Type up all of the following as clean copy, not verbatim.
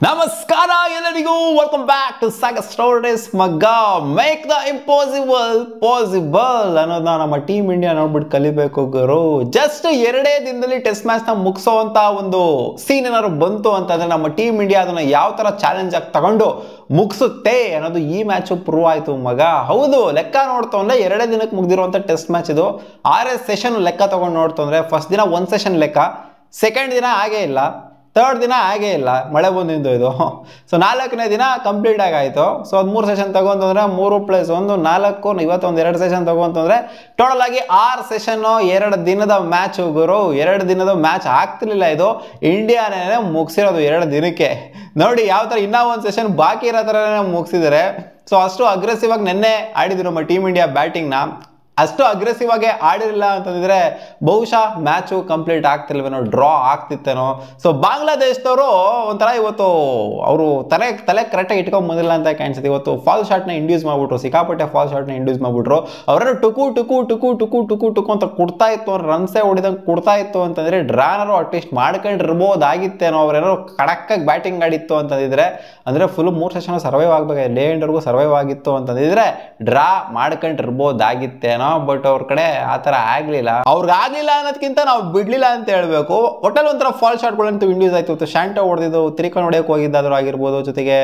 ನಮಸ್ಕಾರ ಎಲ್ಲರಿಗೂ welcome back to saga stories ಮಗ ಮೇಕ್ ದ ಇಂಪಾಸಿಬಲ್ ಪಾಸಿಬಲ್ ಅನ್ನೋದನ್ನ ನಮ್ಮ ಟೀಮ್ ಇಂಡಿಯಾ ನೋಡ್ಬಿಟ್ಟು ಕಲಿಬೇಕು ಗುರು. ಜಸ್ಟ್ ಎರಡೇ ದಿನದಲ್ಲಿ ಟೆಸ್ಟ್ ಮ್ಯಾಚ್ ನ ಮುಗಿಸೋಂತ ಒಂದು ಸೀನ್ ಏನಾದ್ರು ಬಂತು ಅಂತಂದ್ರೆ ನಮ್ಮ ಟೀಮ್ ಇಂಡಿಯಾ ಅದನ್ನ ಯಾವ ತರ ಚಾಲೆಂಜ್ ಆಗಿ ತಗೊಂಡು ಮುಗಿಸುತ್ತೆ ಅನ್ನೋದು ಈ ಮ್ಯಾಚ್ ಪ್ರೂವ್ ಆಯ್ತು ಮಗ. ಹೌದು, ಲೆಕ್ಕ ನೋಡ್ತು ಅಂದ್ರೆ ಎರಡೇ ದಿನಕ್ಕೆ ಮುಗ್ದಿರುವಂತ ಟೆಸ್ಟ್ ಮ್ಯಾಚ್ ಇದು. 6 ಸೆಷನ್ ಲೆಕ್ಕ ತಗೊಂಡು ನೋಡ್ತು ಅಂದ್ರೆ ಫಸ್ಟ್ ದಿನ 1 ಸೆಷನ್ ಲೆಕ್ಕ, ಸೆಕೆಂಡ್ ದಿನ ಹಾಗೇ ಇಲ್ಲ, ಥರ್ಡ್ ದಿನ ಹಾಗೇ ಇಲ್ಲ, ಮಳೆ ಬಂದಿದ್ದು ಇದು. ಸೊ 4ನೇ ದಿನ ಕಂಪ್ಲೀಟ್ ಆಗಾಯಿತು. ಸೊ ಅದು 3 ಸೆಷನ್ ತಗೊಂತಂದ್ರೆ 3 + 1 4, ಇವತ್ತೊಂದು 2 ಸೆಷನ್ ತಗೊಂತಂದ್ರೆ ಟೋಟಲ್ ಆಗಿ 6 ಸೆಷನ್ನು 2 ದಿನದ ಮ್ಯಾಚ್ ಗುರು. 2 ದಿನದ ಮ್ಯಾಚ್ ಆಗ್ತಿರ್ಲಿಲ್ಲ, ಇದು ಇಂಡಿಯಾನೇ ಮುಗಿಸಿರೋದು 2 ದಿನಕ್ಕೆ. ನೋಡಿ ಯಾವ ಥರ ಇನ್ನೂ 1 ಸೆಷನ್ ಬಾಕಿ ಇರೋ ಥರನೇ ಮುಗಿಸಿದ್ದಾರೆ. ಸೊ ಅಷ್ಟು ಅಗ್ರೆಸಿವ್ ಆಗಿ ನೆನ್ನೆ ಆಡಿದ್ರು ನಮ್ಮ ಟೀಮ್ ಇಂಡಿಯಾ ಬ್ಯಾಟಿಂಗ್ನ. ಅಷ್ಟು ಅಗ್ರೆಸಿವ್ ಆಗಿ ಆಡಿರಲಿಲ್ಲ ಅಂತಂದ್ರೆ ಬಹುಶಃ ಮ್ಯಾಚು ಕಂಪ್ಲೀಟ್ ಆಗ್ತಿಲ್ವೇನೋ, ಡ್ರಾ ಆಗ್ತಿತ್ತೇನೋ. ಸೊ ಬಾಂಗ್ಲಾದೇಶದವರು ಒಂಥರ ಇವತ್ತು ಅವರು ತಲೆ ಕರೆಕ್ಟಾಗಿ ಇಟ್ಕೊಂಡ್ ಬಂದಿಲ್ಲ ಅಂತ ಕಾಣಿಸುತ್ತೆ. ಇವತ್ತು ಫಾಲ್ ಶಾಟ್ನ ಇಂಡ್ಯೂಸ್ ಮಾಡ್ಬಿಟ್ರು, ಸಿಕ್ಕಾಪಟ್ಟೆ ಫಾಲ್ ಶಾಟ್ನ ಇಂಡ್ಯೂಸ್ ಮಾಡ್ಬಿಟ್ರು. ಅವರನ್ನು ಟುಕು ಅಂತ ಕೊಡ್ತಾ ಇತ್ತು, ಅವ್ರು ರನ್ಸೇ ಹೊಡಿದಂಗೆ ಕೊಡ್ತಾ ಇತ್ತು ಅಂತಂದ್ರೆ ಡ್ರಾನರು ಅಟ್ಲೀಸ್ಟ್ ಮಾಡ್ಕೊಂಡಿರ್ಬೋದಾಗಿತ್ತೇನೋ. ಅವರೇನೋ ಕಡಕ್ಕಾಗಿ ಬ್ಯಾಟಿಂಗ್ ಆಡಿತ್ತು ಅಂತಂದಿದ್ರೆ, ಅಂದ್ರೆ ಫುಲ್ 3 ಸೆಷನ್ ಸರ್ವೈವ್ ಆಗ್ಬೇಕು, ಲೇ ಎಂಡ್ವರೆಗೂ ಸರ್ವೈವ್ ಆಗಿತ್ತು ಅಂತಂದಿದ್ರೆ ಡ್ರಾ ಮಾಡ್ಕೊಂಡಿರ್ಬೋದಾಗಿತ್ತೇನೋ. ಬಟ್ ಅವ್ರ ಕಡೆ ಆತರ ಆಗ್ಲಿಲ್ಲ. ಅವ್ರಿಗಾಗ್ಲಿಲ್ಲ ಅನ್ನೋದಕ್ಕಿಂತ ನಾವು ಬಿಡ್ಲಿಲ್ಲ ಅಂತ ಹೇಳ್ಬೇಕು. ಒಟ್ಟಲ್ಲಿ ಒಂಥರ ಫಾಲ್ ಶಾಟ್ಗಳಂತೂ ಇಂಡ್ಯೂಸ್ ಆಯ್ತು. ಶಾಂಟೋ ಹೊಡೆದಿದ್ದು, ತ್ರಿಕನ್ ಹೊಡೆಯಕ್ಕೆ ಹೋಗಿದ್ದಾದ್ರೂ ಆಗಿರ್ಬೋದು, ಜೊತೆಗೆ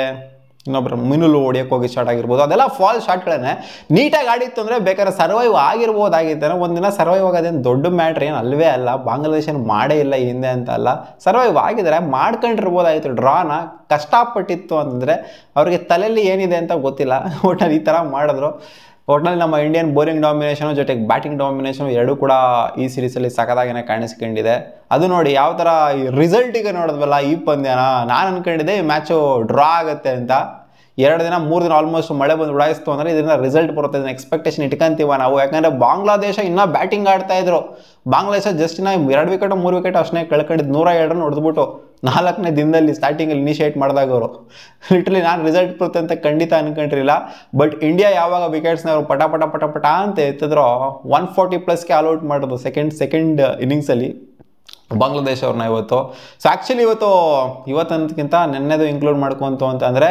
ಇನ್ನೊಬ್ರು ಮಿನುಲು ಹೊಡೆಯಕ್ಕೆ ಹೋಗಿ ಸ್ಟಾರ್ಟ್ ಆಗಿರ್ಬೋದು, ಅದೆಲ್ಲ ಫಾಲ್ ಶಾಟ್ಗಳನ್ನೇ. ನೀಟಾಗಿ ಆಡಿತ್ತು ಅಂದರೆ ಬೇಕಾದ್ರೆ ಸರ್ವೈವ್ ಆಗಿರ್ಬೋದಾಗಿತ್ತು. ಒಂದಿನ ಸರ್ವೈವ್ ಆಗೋದೇನು ದೊಡ್ಡ ಮ್ಯಾಟ್ರ್ ಏನು ಅಲ್ವೇ ಅಲ್ಲ. ಬಾಂಗ್ಲಾದೇಶ ಮಾಡೇ ಇಲ್ಲ ಹಿಂದೆ ಅಂತ ಅಲ್ಲ, ಸರ್ವೈವ್ ಆಗಿದ್ದಾರೆ, ಮಾಡ್ಕೊಂಡಿರ್ಬೋದಾಗಿತ್ತು. ಡ್ರಾನ ಕಷ್ಟಪಟ್ಟಿತ್ತು ಅಂತಂದರೆ ಅವ್ರಿಗೆ ತಲೆಯಲ್ಲಿ ಏನಿದೆ ಅಂತ ಗೊತ್ತಿಲ್ಲ. ಒಟ್ಟಲ್ಲಿ ಈ ಥರ ಮಾಡಿದ್ರು. ಒಟ್ಟಿನಲ್ಲಿ ನಮ್ಮ ಇಂಡಿಯನ್ ಬೌಲಿಂಗ್ ಡಾಮಿನೇಷನು ಜೊತೆಗೆ ಬ್ಯಾಟಿಂಗ್ ಡಾಮಿನೇಷನು ಎರಡೂ ಕೂಡ ಈ ಸೀರೀಸಲ್ಲಿ ಸಖತ್ತಾಗಿನೇ ಕಾಣಿಸ್ಕೊಂಡಿದೆ. ಅದು ನೋಡಿ ಯಾವ ಥರ ಈ ರಿಸಲ್ಟಿಗೆ ನೋಡಿದ್ವಲ್ಲ ಈ ಪಂದ್ಯನ, ನಾನು ಅಂದ್ಕೊಂಡಿದ್ದೆ ಈ ಮ್ಯಾಚು ಡ್ರಾ ಆಗುತ್ತೆ ಅಂತ. 2 ದಿನ 3 ದಿನ ಆಲ್ಮೋಸ್ಟ್ ಮಳೆ ಬಂದು ಉಡಾಯಿಸ್ತು ಅಂದರೆ ಇದರಿಂದ ರಿಸಲ್ಟ್ ಬರುತ್ತೆ, ಇದನ್ನ ಎಕ್ಸ್ಪೆಕ್ಟೇಷನ್ ಇಟ್ಕೊಂತೀವ ನಾವು. ಯಾಕಂದರೆ ಬಾಂಗ್ಲಾದೇಶ ಇನ್ನೂ ಬ್ಯಾಟಿಂಗ್ ಆಡ್ತಾ ಇದ್ರು. ಬಾಂಗ್ಲಾದೇಶ ಜಸ್ಟ್ ಇನ್ನ 2 ವಿಕೆಟ್ 3 ವಿಕೆಟ್ ಅಷ್ಟೇ ಕಳ್ಕೊಂಡಿದ್ದು, 102 ರನ್ ಹೊಡೆದ್ಬಿಟ್ಟು 4ನೇ ದಿನದಲ್ಲಿ ಸ್ಟಾರ್ಟಿಂಗಲ್ಲಿ ಇನಿಷಿಯೇಟ್ ಮಾಡಿದಾಗ ಅವರು ಲಿಟ್ರಲಿ ನಾನು ರಿಸಲ್ಟ್ ಬರುತ್ತೆ ಅಂತ ಖಂಡಿತ ಅನ್ಕೊಂಡಿರಲಿಲ್ಲ. ಬಟ್ ಇಂಡಿಯಾ ಯಾವಾಗ ವಿಕೆಟ್ಸ್ನ ಅವರು ಪಟ ಅಂತ ಎತ್ತಿದ್ರೋ 140+ ಆಲ್ಔಟ್ ಮಾಡೋದು ಸೆಕೆಂಡ್ ಇನ್ನಿಂಗ್ಸಲ್ಲಿ ಬಾಂಗ್ಲಾದೇಶ ಅವ್ರನ್ನ ಇವತ್ತು. ಸೊ ಆ್ಯಕ್ಚುಲಿ ಇವತ್ತಂತಕ್ಕಿಂತ ನೆನ್ನೆದು ಇನ್ಕ್ಲೂಡ್ ಮಾಡ್ಕೊಂತು ಅಂತಂದರೆ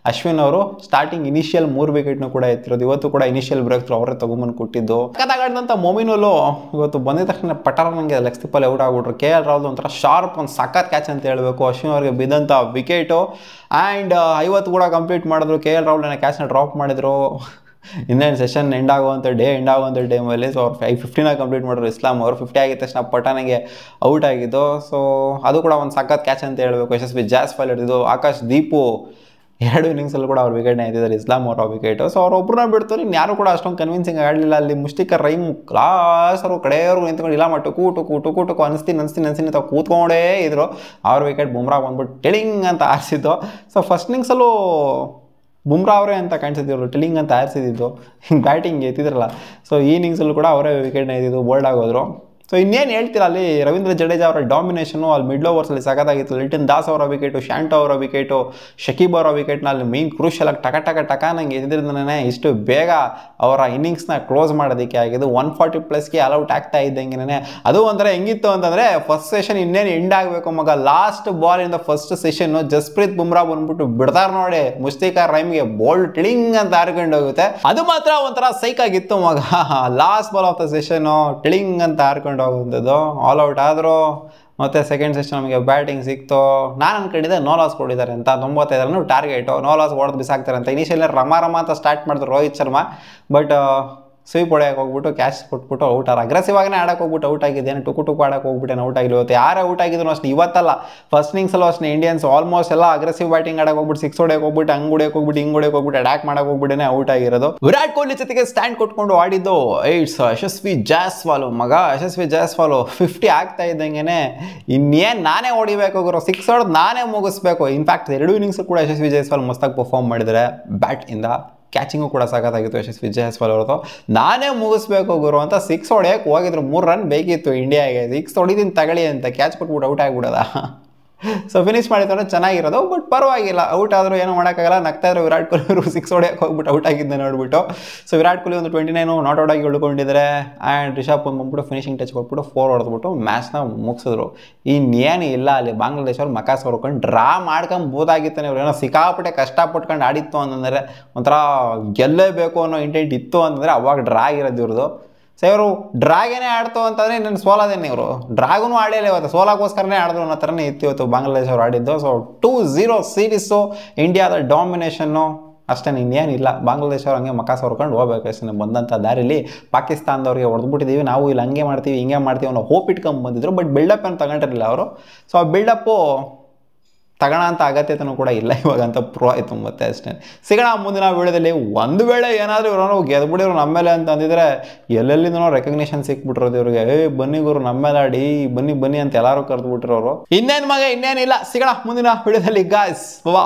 ಅಶ್ವಿನ್ ಅವರು ಸ್ಟಾರ್ಟಿಂಗ್ ಇನಿಷಿಯಲ್ 3 ವಿಕೆಟ್ನು ಕೂಡ ಎತ್ತಿರೋದು. ಇವತ್ತು ಕೂಡ ಇನಿಷಿಯಲ್ ಬ್ರೇಕ್ ಥ್ರೂ ಅವರೇ ತೊಗೊಂಬಂದು ಕೊಟ್ಟಿದ್ದು. ಸಖತ್ತಾಗಾಡಿದಂಥ ಮೊಮಿನುಲು ಇವತ್ತು ಬಂದಿದ ತಕ್ಷಣ ಪಟಾರ ನನಗೆ ಲೆಗ್ ಸ್ಲಿಪ್ಪಲ್ಲಿ ಔಟ್ ಆಗ್ಬಿಟ್ರು. KL ರಾಹುಲ್ ಒಂಥರ ಶಾರ್ಪ್ ಒಂದು ಸಖತ್ ಕ್ಯಾಚ್ ಅಂತ ಹೇಳಬೇಕು. ಅಶ್ವಿನ್ ಅವರಿಗೆ ಬಿದ್ದಂಥ ವಿಕೆಟು. ಆ್ಯಂಡ್ 50 ಕೂಡ ಕಂಪ್ಲೀಟ್ ಮಾಡಿದ್ರು. KL ರಾಹುಲ್ ಕ್ಯಾಚ್ನ ಡ್ರಾಪ್ ಮಾಡಿದ್ರು. ಇನ್ನೇನು ಸೆಷನ್ ಎಂಡ್ ಆಗುವಂಥ ಟೈಮಲ್ಲಿ. ಸೊ ಅವ್ರು 15 ಕಂಪ್ಲೀಟ್ ಮಾಡಿದ್ರು. ಇಸ್ಲಾಮ್ ಅವರು 50 ಆಗಿದ ತಕ್ಷಣ ಪಟಾನಿಗೆ ಔಟ್ ಆಗಿದ್ದು. ಸೊ ಅದು ಕೂಡ ಒಂದು ಸಖತ್ ಕ್ಯಾಚ್ ಅಂತ ಹೇಳಬೇಕು. ಯಶಸ್ವಿ ಜಾಸ್ವಾಲ್ ಹಿಡಿದಿದ್ದು. ಆಕಾಶ್ ದೀಪು 2 ಇನ್ನಿಂಗ್ಸಲ್ಲಿ ಕೂಡ ಅವ್ರ ವಿಕೆಟ್ನ ಎತ್ತಿದ್ದಾರೆ, ಇಸ್ಲಾಮ್ ಅವರ ವಿಕೆಟು. ಸೊ ಅವ್ರೊಬ್ಬರನ್ನ ಬಿಡ್ತಾರೆ, ಇನ್ಯಾರು ಕೂಡ ಅಷ್ಟೊಂದು ಕನ್ವಿನ್ಸಿಂಗ್ ಆಡಲಿಲ್ಲ. ಅಲ್ಲಿ ಮುಷ್ಟಿಕರ್ ರೈಮ್ ಕ್ಲಾಸ್ ಅವರು ಕಡೆಯವ್ರು ನಿಂತ್ಕೊಂಡು ಇಲ್ಲ ಟುಕು ಅನಿಸ್ತೀನಿ ತಾವು ಕೂತ್ಕೊಂಡೇ ಇದ್ರು. ಅವ್ರ ವಿಕೆಟ್ ಬುಮ್ರಾ ಬಂದ್ಬಿಟ್ಟು ಟಿಳಿಂಗ್ ಅಂತ ಆರಿಸಿದ್ದು. ಸೊ ಫಸ್ಟ್ ಇನ್ನಿಂಗ್ಸಲ್ಲೂ ಬುಮ್ರಾ ಅವರೇ ಅಂತ ಕಾಣಿಸಿದ್ರು, ಟಿಲಿಂಗ್ ಅಂತ ಆರಿಸಿದ್ದು. ಹಿಂಗೆ ಬ್ಯಾಟಿಂಗ್ ಎತ್ತಿದ್ರಲ್ಲ. ಸೊ ಈ ಇನ್ನಿಂಗ್ಸಲ್ಲೂ ಕೂಡ ಅವರೇ ವಿಕೆಟ್ನ ಎತ್ತಿದ್ದು, ಬೋಲ್ಡ್ ಆಗೋದ್ರು. ಸೊ ಇನ್ನೇನು ಹೇಳ್ತೀರಾ, ಅಲ್ಲಿ ರವೀಂದ್ರ ಜಡೇಜಾ ಅವರ ಡಾಮಿನೇಷನು ಅಲ್ಲಿ ಮಿಡ್ಲ್ ಓವರ್ಸಲ್ಲಿ ಸಖತ್ತಾಗಿತ್ತು. ಲಿಟನ್ ದಾಸ್ ಅವರ ವಿಕೆಟು, ಶಾಂಟೋ ಅವರ ವಿಕೆಟು, ಶಕೀಬ್ ಅವರ ವಿಕೆಟ್ನ ಅಲ್ಲಿ ಮೇನ್ ಕ್ರೂಷಲ್ ಆಗಿ ಟಕ ನಂಗೆ ಎದ್ದಿದ್ರೇ ಇಷ್ಟು ಬೇಗ ಅವರ ಇನ್ನಿಂಗ್ಸ್ನ ಕ್ಲೋಸ್ ಮಾಡೋದಕ್ಕೆ ಆಗಿದ್ದು. 140+ಗೆ ಆಲ್ಔಟ್ ಆಗ್ತಾ ಇದ್ದಂಗೆ. ಅದು ಒಂಥರ ಹೆಂಗಿತ್ತು ಅಂತಂದರೆ ಫಸ್ಟ್ ಸೆಷನ್ ಇನ್ನೇನು ಎಂಡ್ ಆಗಬೇಕು ಮಗ, ಲಾಸ್ಟ್ ಬಾಲ್ ಇಂದ ಫಸ್ಟ್ ಸೆಷನ್ನು ಜಸ್ಪ್ರೀತ್ ಬುಮ್ರಾ ಬಂದ್ಬಿಟ್ಟು ಬಿಡ್ತಾರೆ ನೋಡಿ, ಮುಷ್ತಿಕರ್ ರೈಮ್ಗೆ ಬೋಲ್ಡ್ ಟಿಳಿಂಗ್ ಅಂತ ಹಾರ್ಕೊಂಡು ಹೋಗುತ್ತೆ. ಅದು ಮಾತ್ರ ಒಂಥರ ಸೈಕ್ ಆಗಿತ್ತು ಮಗ. ಲಾಸ್ಟ್ ಬಾಲ್ ಆಫ್ ದ ಸೆಷನ್ನು ಟಿಳಿಂಗ್ ಅಂತ ಹಾರ್ಕೊಂಡು ಹೋಗುವಂಥದ್ದು. ಆಲ್ ಔಟ್ ಆದರೂ ಮತ್ತು ಸೆಕೆಂಡ್ ಸೆಷನ್ ನಮಗೆ ಬ್ಯಾಟಿಂಗ್ ಸಿಕ್ತು. ನಾನು ಅಂದ್ಕೊಂಡಿದ್ದೆ ನೋ ಲಾಸ್ ಕೊಟ್ಟಿದ್ದಾರೆ ಅಂತ. 95 ರನ್ ಟಾರ್ಗೆಟು, ನೋ ಲಾಸ್ ಹೊಡೆದು ಬಿಸಾಕ್ತಾರೆ ಅಂತ. ಇನಿಷಿಯಲಿ ರಮ ಅಂತ ಸ್ಟಾರ್ಟ್ ಮಾಡಿದ್ರು ರೋಹಿತ್ ಶರ್ಮಾ. ಬಟ್ ಸ್ವೀಪ್ ಹೊಡೆಯಕ್ಕೆ ಹೋಗ್ಬಿಟ್ಟು ಕ್ಯಾಚ್ ಕೊಟ್ಬಿಟ್ಟು ಔಟ್ ಆರ. ಅಗ್ರೆಸಿವ್ ಆಗಿನೇ ಆಡಕ್ಕೆ ಹೋಗ್ಬಿಟ್ಟು ಔಟ್ ಆಗಿದ್ದೇನೆ, ಟುಕು ಆಡಕ್ಕೆ ಹೋಗ್ಬಿಟ್ಟೇನೆ ಔಟ್ ಆಗಿಲ್ಲ. ಇವತ್ತು ಯಾರೇ ಔಟ್ ಆಗಿದ್ರು ಅಷ್ಟೇ, ಇವತ್ತಲ್ಲ ಫಸ್ಟ್ ಇನ್ನಿಂಗ್ಸಲ್ಲೂ ಅಷ್ಟೇ ಇಂಡಿಯನ್ಸ್ ಆಲ್ಮೋಸ್ಟ್ ಎಲ್ಲ ಅಗ್ರೆಸಿವ್ ಬ್ಯಾಟಿಂಗ್ ಆಡಕ್ಕೆ ಹೋಗ್ಬಿಟ್ಟು 6 ಹೊಡೆಯಕ್ಕೆ ಹೋಗ್ಬಿಟ್ಟು ಹಂಗೆ ಹೊಡೆಯಕ್ಕೆ ಹೋಗ್ಬಿಟ್ಟು ಹಿಂಗೆ ಹೊಡೆಯಕ್ಕೆ ಹೋಗ್ಬಿಟ್ಟು ಅಟ್ಯಾಕ್ ಮಾಡಕ್ಕೆ ಹೋಗ್ಬಿಟ್ಟೇನೆ ಔಟ್ ಆಗಿರೋದು. ವಿರಾಟ್ ಕೊಹ್ಲಿ ಜೊತೆಗೆ ಸ್ಟ್ಯಾಂಡ್ ಕೊಟ್ಕೊಂಡು ಆಡಿದ್ದು ಇಟ್ಸ್ ಯಶಸ್ವಿ ಜಾಸ್ವಾಲ್ ಮಗ. ಯಶಸ್ವಿ ಜಾಸ್ವಾಲ್ 50 ಆಗ್ತಾ ಇದ್ದಂಗೆ ಇನ್ನೇನು ನಾನೇ ಹೊಡಿಬೇಕು ಗುರು, 6 ಹೊಡೆದು ನಾನೇ ಮುಗಿಸ್ಬೇಕು. ಇನ್ಫ್ಯಾಕ್ಟ್ 2 ಇನ್ನಿಂಗ್ಸ್ ಕೂಡ ಯಶಸ್ವಿ ಜಾಸ್ವಾಲ್ ಮಸ್ತಾಗಿ ಪರ್ಫಾರ್ಮ್ ಮಾಡಿದ್ದಾರೆ ಬ್ಯಾಟ್ ಇಂದ. ಕ್ಯಾಚಿಂಗು ಕೂಡ ಸಾಕಾಗಿತ್ತು ಯಶಸ್ವಿ ಜಾಸ್ವಾಲ್ ಅವ್ರದ್ದು. ನಾನೇ ಮುಗಿಸ್ಬೇಕು ಗುರು ಅಂತ 6 ಹೊಡೆಯಕ್ಕೆ ಹೋಗಿದ್ರು. 3 ರನ್ ಬೇಕಿತ್ತು ಇಂಡಿಯಾಗೆ. 6 ಹೊಡಿತೀನಿ ತಗೊಳ್ಳಿ ಅಂತ ಕ್ಯಾಚ್ ಕೊಟ್ಬಿಟ್ಟು ಔಟ್ ಆಗಿಬಿಡೋದ. ಸೊ ಫಿನಿಶ್ ಮಾಡಿದ್ರೆ ಚೆನ್ನಾಗಿರೋದು, ಬಟ್ ಪರವಾಗಿಲ್ಲ. ಔಟ್ ಆದರೂ ಏನೋ ಮಾಡೋಕ್ಕಾಗಲ್ಲ. ನಗ್ತಾ ಇದ್ರು ವಿರಾಟ್ ಕೊಹ್ಲಿ ಅವರು 6 ಹೊಡೆಯಕ್ಕೆ ಹೋಗ್ಬಿಟ್ಟು ಔಟ್ ಆಗಿದ್ದೆ ನೋಡ್ಬಿಟ್ಟು. ಸೊ ವಿರಾಟ್ ಕೊಹ್ಲಿ ಒಂದು 29 ನಾಟ್ ಔಟ್ ಆಗಿ ಉಳ್ಕೊಂಡಿದ್ದಾರೆ. ಆ್ಯಂಡ್ ರಿಷಬ್ ಪಂತ್ ಬಂದ್ಬಿಟ್ಟು ಫಿನಿಶಿಂಗ್ ಟಚ್ ಕೊಟ್ಬಿಟ್ಟು 4 ಹೊಡೆದ್ಬಿಟ್ಟು ಮ್ಯಾಚ್ನ ಮುಗಿಸಿದ್ರು. ಇನ್ನೇನು ಇಲ್ಲ ಅಲ್ಲಿ ಬಾಂಗ್ಲಾದೇಶ ಅವ್ರು ಮಕಾಸ್ ಹೊರ್ಕೊಂಡು ಡ್ರಾ ಮಾಡ್ಕೊಂಬೋದಾಗಿತ್ತಾನೆ. ಅವ್ರು ಏನೋ ಸಿಕ್ಕಾಪಟ್ಟೆ ಕಷ್ಟಪಟ್ಕೊಂಡು ಆಡಿತ್ತು ಅಂತಂದರೆ, ಒಂಥರ ಗೆಲ್ಲೇಬೇಕು ಅನ್ನೋ ಇಂಟೆಂಟ್ ಇತ್ತು ಅಂತಂದರೆ ಅವಾಗ ಡ್ರಾ ಆಗಿರೋದು ಇವ್ರದ್ದು. ಸೊ ಇವರು ಡ್ರಾಗೇನೆ ಆಡ್ತು ಅಂತಂದರೆ ಇನ್ನೇನು ಸೋಲೋದೇನೆ. ಇವರು ಡ್ರಾಗೂ ಆಡಿಲ್ಲ ಇವತ್ತು, ಸೋಲಾಗೋಸ್ಕರನೇ ಆಡಿದ್ರು ಅನ್ನೋ ಥರನೇ ಇತ್ತು ಇವತ್ತು ಬಾಂಗ್ಲಾದೇಶ ಅವ್ರು ಆಡಿದ್ದು. ಸೊ 2-0 ಸೀರೀಸು, ಇಂಡಿಯಾದ ಡಾಮಿನೇಷನ್ನು ಅಷ್ಟೇ, ಇನ್ನೇನಿಲ್ಲ. ಬಾಂಗ್ಲಾದೇಶ ಅವ್ರು ಹಂಗೆ ಮಕಾಸ್ ಹೊರ್ಕೊಂಡು ಹೋಗ್ಬೇಕು ಅಷ್ಟೇ. ಬಂದಂಥ ದಾರಿಲಿ ಪಾಕಿಸ್ತಾನದವ್ರಿಗೆ ಹೊಡೆದ್ಬಿಟ್ಟಿದ್ದೀವಿ ನಾವು, ಇಲ್ಲಿ ಹಂಗೆ ಮಾಡ್ತೀವಿ ಹಿಂಗೆ ಮಾಡ್ತೀವಿ ಅನ್ನೋ ಹೋಪ್ ಇಟ್ಕೊಂಡು ಬಂದಿದ್ರು. ಬಟ್ ಬಿಲ್ಡಪ್ ಏನು ತಗೊಂಡಿರಲಿಲ್ಲ ಅವರು. ಸೊ ಆ ಬಿಲ್ಡಪ್ಪು ತಗೋಣ ಅಂತ ಅಗತ್ಯತೆಯೂ ಕೂಡ ಇಲ್ಲ ಇವಾಗಂತ ಪ್ರೋ ಆಯಿತು ಮತ್ತೆ ಅಷ್ಟೇ. ಸಿಗೋಣ ಮುಂದಿನ ವಿಡಿಯೋದಲ್ಲಿ. ಒಂದು ವೇಳೆ ಏನಾದರೂ ಇವರು ಗೆದ್ಬಿಡಿದ್ರು ನಮ್ಮ ಮೇಲೆ ಅಂತ ಅಂದಿದ್ರೆ ಎಲ್ಲೆಲ್ಲಿಂದನೋ ರೆಕಗ್ನಿಷನ್ ಸಿಕ್ಬಿಟ್ರೋದು ಇವ್ರಿಗೆ. ಬನ್ನಿ ಗುರು ನಮ್ಮ ಮೇಲೆ ಆಡಿ, ಬನ್ನಿ ಬನ್ನಿ ಅಂತ ಎಲ್ಲರೂ ಕರೆದು ಬಿಟ್ಟಿರೋರು. ಇನ್ನೇನು ಮಗ ಇನ್ನೇನಿಲ್ಲ, ಸಿಗೋಣ ಮುಂದಿನ ವಿಡಿಯೋದಲ್ಲಿ ಗಾಯ್ಸ್. ವಾ.